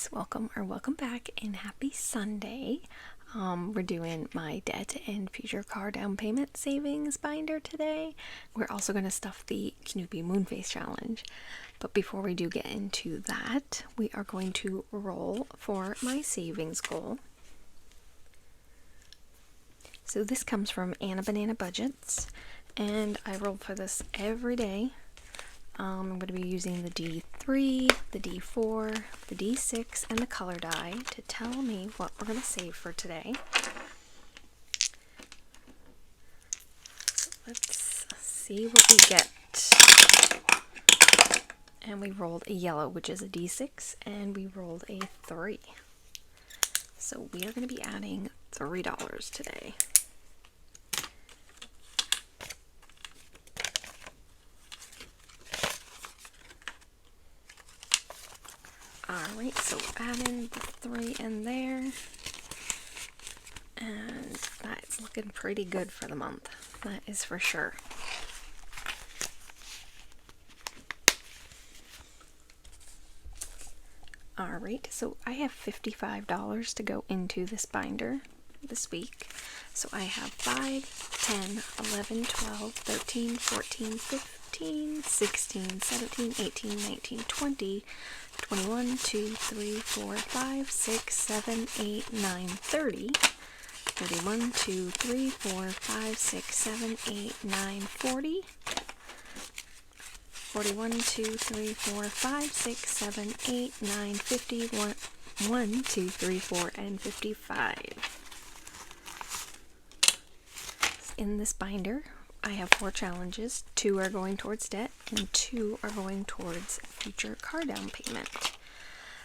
freebies, welcome back and happy Sunday. We're doing my debt and future car down payment savings binder today. We're also going to stuff the Snoopy Moon Phase challenge. But before we do get into that, we are going to roll for my savings goal. So this comes from Anna Banana Budgets, and I roll for this every day. I'm going to be using the D3, the D4, the D6, and the color die to tell me what we're going to save for today. Let's see what we get. And we rolled a yellow, which is a D6, and we rolled a 3. So we are going to be adding $3 today. Alright, so add in the 3 in there, and that's looking pretty good for the month, that is for sure. Alright, so I have $55 to go into this binder this week. So I have 5, 10, 11, 12, 13, 14, 15, 16, 17, 18, 19, 20, 21, 2, 3, 4, 5, 6, 7, 8, 9, 30, 31, 2, 3, 4, 5, 6, 7, 8, 9, 40, 41, 2, 3, 4, 5, 6, 7, 8, 9, 50, 1, 2, 3, 4, and 55. In this binder, I have 4 challenges. 2 are going towards debt, and 2 are going towards future car down payment.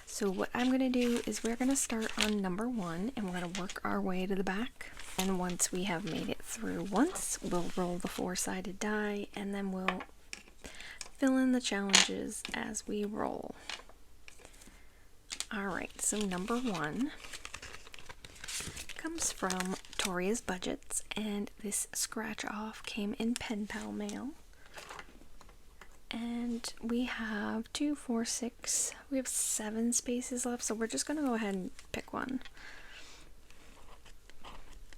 So what I'm going to do is we're going to start on number 1, and we're going to work our way to the back. And once we have made it through once, we'll roll the 4-sided die, and then we'll fill in the challenges as we roll. Alright, so number 1 comes from Toria's Budgets, and this scratch off came in pen pal mail. And we have 2, 4, 6, we have 7 spaces left, so we're just going to go ahead and pick one.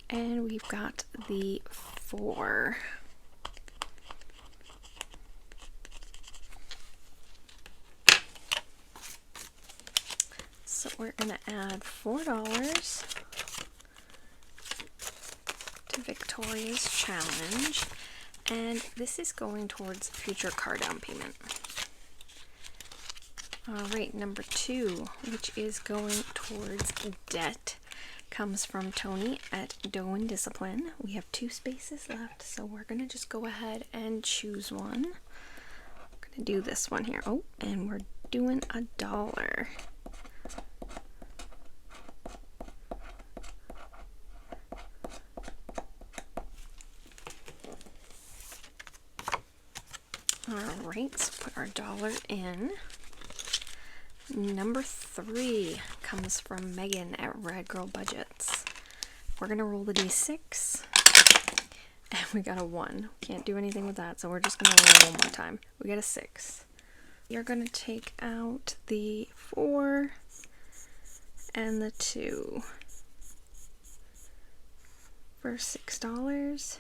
And we've got the 4. So we're going to add $4 to Victoria's challenge, and this is going towards future car down payment. Alright, number 2, which is going towards debt, comes from Tony at Dough and Discipline. We have 2 spaces left, so we're going to just go ahead and choose one. We're going to do this one here. Oh, and we're doing $1. Alright, so put our $1 in. Number 3 comes from Megan at Red Girl Budgets. We're going to roll the D6, and we got a 1. Can't do anything with that, so we're just going to roll one more time. We got a 6. You're going to take out the 4 and the 2 for $6.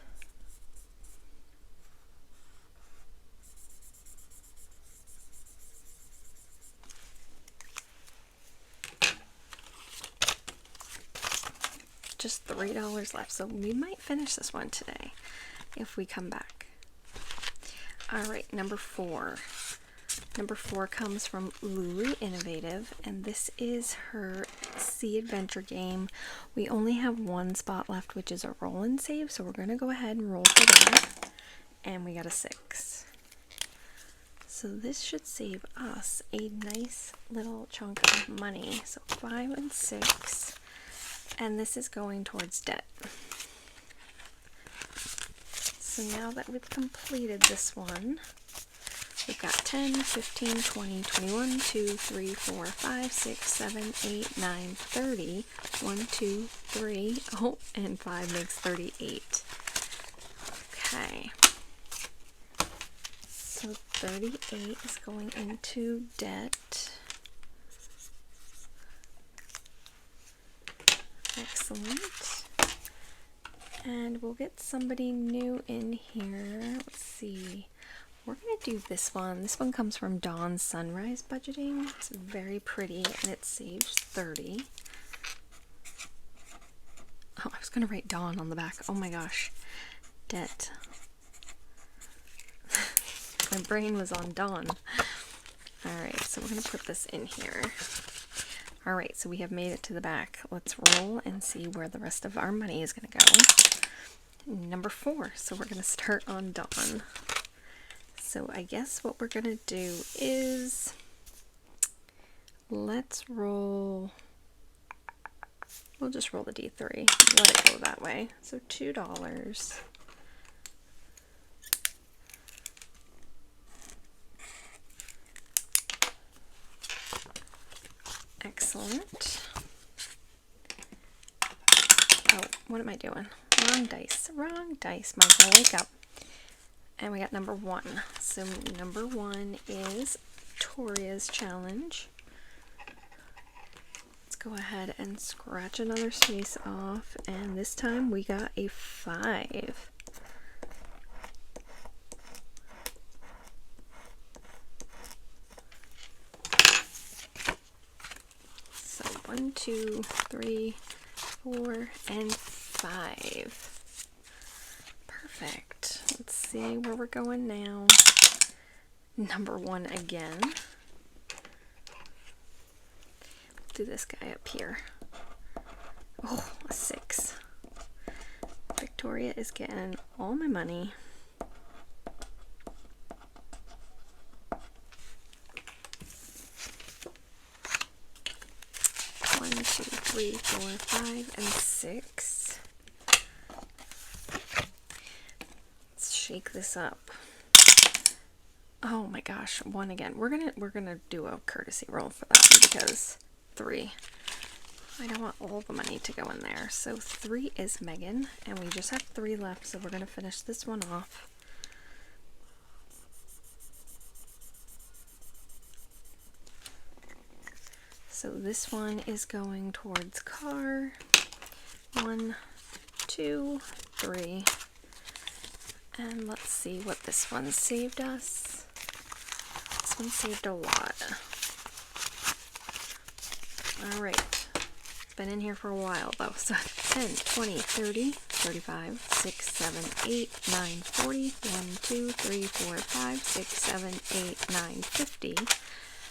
Just $3 left, so we might finish this one today if we come back. Alright, number 4. Number 4 comes from Lulu Innovative, and this is her Sea Adventure game. We only have 1 spot left, which is a roll and save, so we're going to go ahead and roll for that. And we got a 6. So this should save us a nice little chunk of money. So 5 and 6. And this is going towards debt. So now that we've completed this one, we've got 10, 15, 20, 21, 2, 3, 4, 5, 6, 7, 8, 9, 30. 1, 2, 3. Oh, and 5 makes 38. Okay. So 38 is going into debt. Excellent. And we'll get somebody new in here. Let's see. We're going to do this one. This one comes from Dawn Sunrise Budgeting. It's very pretty and it saves 30. Oh, I was going to write Dawn on the back. Oh my gosh. Debt. My brain was on Dawn. Alright, so we're going to put this in here. Alright, so we have made it to the back. Let's roll and see where the rest of our money is going to go. Number 4. So we're going to start on Dawn. So I guess what we're going to do is, let's roll, we'll just roll the D3, let it go that way. So $2. Excellent. Oh, what am I doing? Wrong dice, Michael, wake up. And we got number 1. So number 1 is Toria's challenge. Let's go ahead and scratch another space off, and this time we got a 5. So 1, 2, 3, 4, and 5. Perfect. Let's see where we're going now. Number 1 again. Do this guy up here. Oh, a 6. Victoria is getting all my money. One, 2, 3, 4, 5, and 6. Shake this up. Oh my gosh, 1 again. We're gonna do a courtesy roll for that one because 3. I don't want all the money to go in there. So 3 is Megan, and we just have 3 left, so we're gonna finish this one off. So this one is going towards car. 1, 2, 3. And let's see what this one saved us. This one saved a lot. Alright. Been in here for a while though. So 10, 20, 30, 35, 6, 7, 8, 9, 40, 1, 2, 3, 4, 5, 6, 7, 8, 9, 50.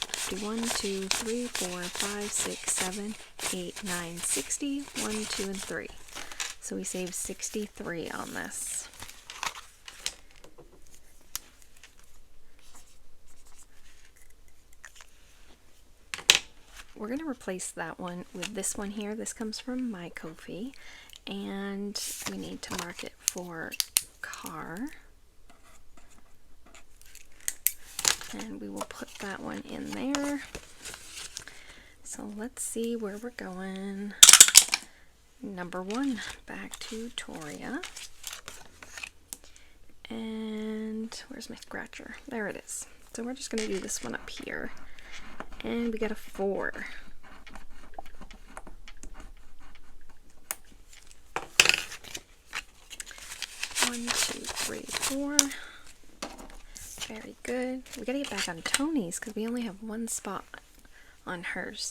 51, 2, 3, 4, 5, 6, 7, 8, 9, 60. 1, 2, and 3. So we saved 63 on this. We're going to replace that one with this one here. This comes from �W𝐞𝐸, and we need to mark it for car. And we will put that one in there. So let's see where we're going. Number 1, back to Toria. And where's my scratcher? There it is. So we're just going to do this one up here. And we got a 4. One, 2, 3, 4. Very good. We gotta get back on Tony's because we only have 1 spot on hers.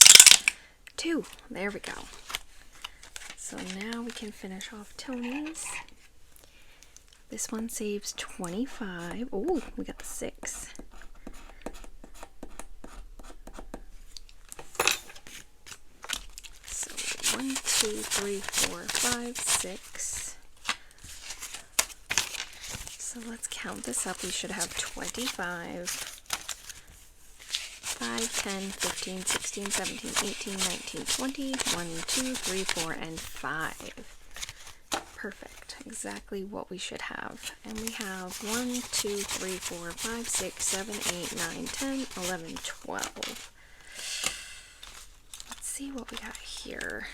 2. There we go. So now we can finish off Tony's. This one saves 25. Oh, we got the 6. So 1, 2, 3, 4, 5, 6. So let's count this up. We should have 25, 5, 10, 15, 16, 17, 18, 19, 20, 1, 2, 3, 4, and 5. Perfect. Exactly what we should have. And we have 1, 2, 3, 4, 5, 6, 7, 8, 9, 10, 11, 12. Let's see what we got here.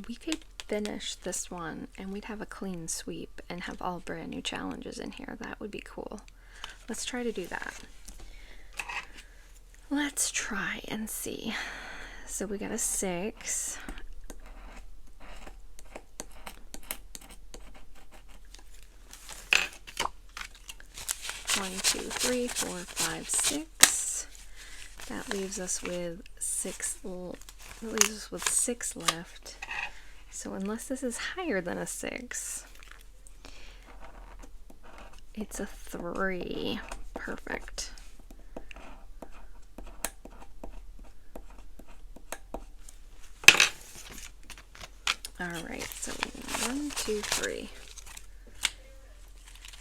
We could finish this one and we'd have a clean sweep and have all brand new challenges in here. That would be cool. Let's try to do that. Let's try and see. So we got a 6. One, 2, 3, 4, 5, 6. That leaves us with 6. That leaves us with 6 left. So unless this is higher than a 6, it's a 3. Perfect. Alright, so 1, 2, 3.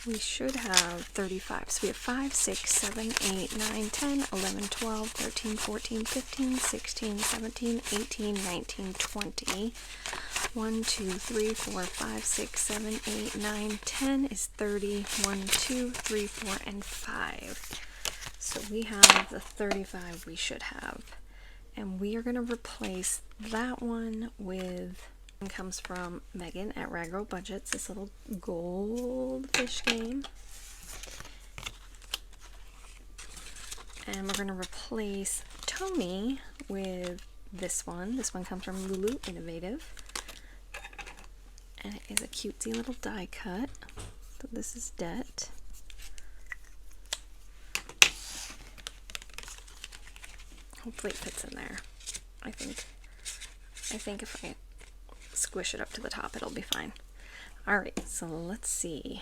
We should have 35. So we have 5, 6, 7, 8, 9, 10, 11, 12, 13, 14, 15, 16, 17, 18, 19, 20. 1, 2, 3, 4, 5, 6, 7, 8, 9, 10 is 30. 1, 2, 3, 4, and 5. So we have the 35 we should have. And we are going to replace that one with... comes from Megan at Rag Girl Budgets, this little goldfish game. And we're going to replace Tony with this one. This one comes from Lulu Innovative. And it is a cutesy little die cut. So this is Det. Hopefully it fits in there. I think if I squish it up to the top, it'll be fine. Alright, so let's see.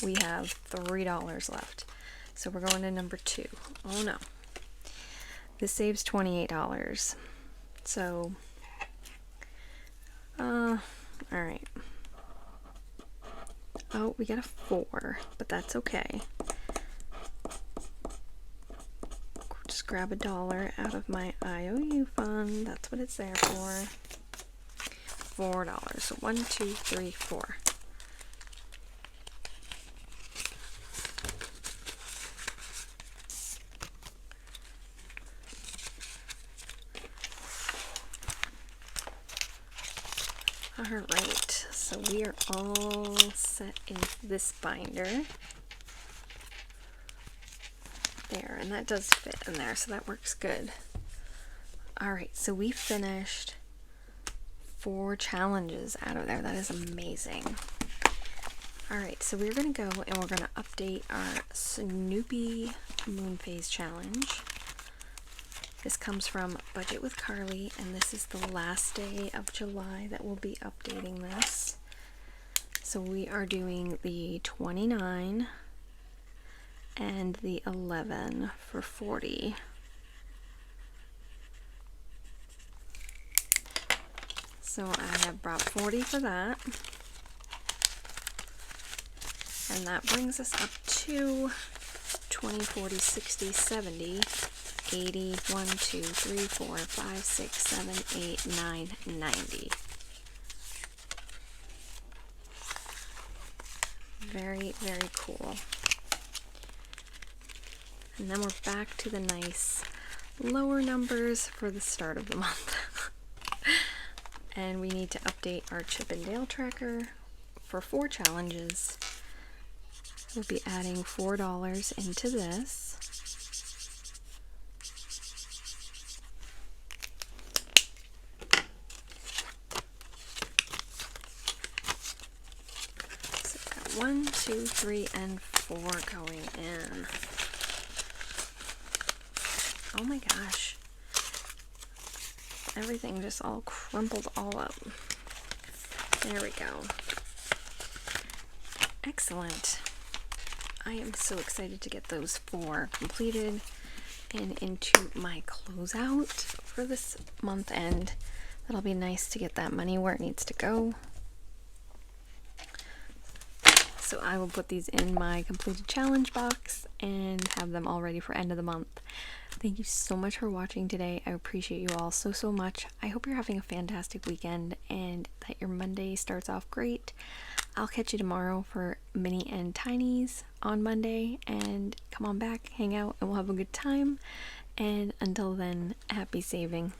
We have $3 left. So we're going to number 2. Oh no. This saves $28. So, alright. Oh, we got a 4, but that's okay. Just grab $1 out of my IOU fund. That's what it's there for. $4. So 1, 2, 3, 4. Alright, so we are all set in this binder. There, and that does fit in there, so that works good. Alright, so we finished 4 challenges out of there. That is amazing. Alright, so we're going to go and we're going to update our Snoopy Moon Phase challenge. This comes from Budget with Carly, and this is the last day of July that we'll be updating this. So we are doing the 29 and the 11 for 40. So I have brought 40 for that. And that brings us up to 20, 40, 60, 70, 80, 1, 2, 3, 4, 5, 6, 7, 8, 9, 90. Very, very cool. And then we're back to the nice lower numbers for the start of the month. And we need to update our Chip and Dale tracker for 4 challenges. We'll be adding $4 into this. So we've got 1, 2, 3, and 4 going in. Oh my gosh. Everything just all crumpled all up. There we go. Excellent. I am so excited to get those 4 completed and into my closeout for this month end. That'll be nice to get that money where it needs to go. So I will put these in my completed challenge box and have them all ready for end of the month. Thank you so much for watching today. I appreciate you all so, so much. I hope you're having a fantastic weekend and that your Monday starts off great. I'll catch you tomorrow for mini and tinies on Monday, and come on back, hang out, and we'll have a good time. And until then, happy saving.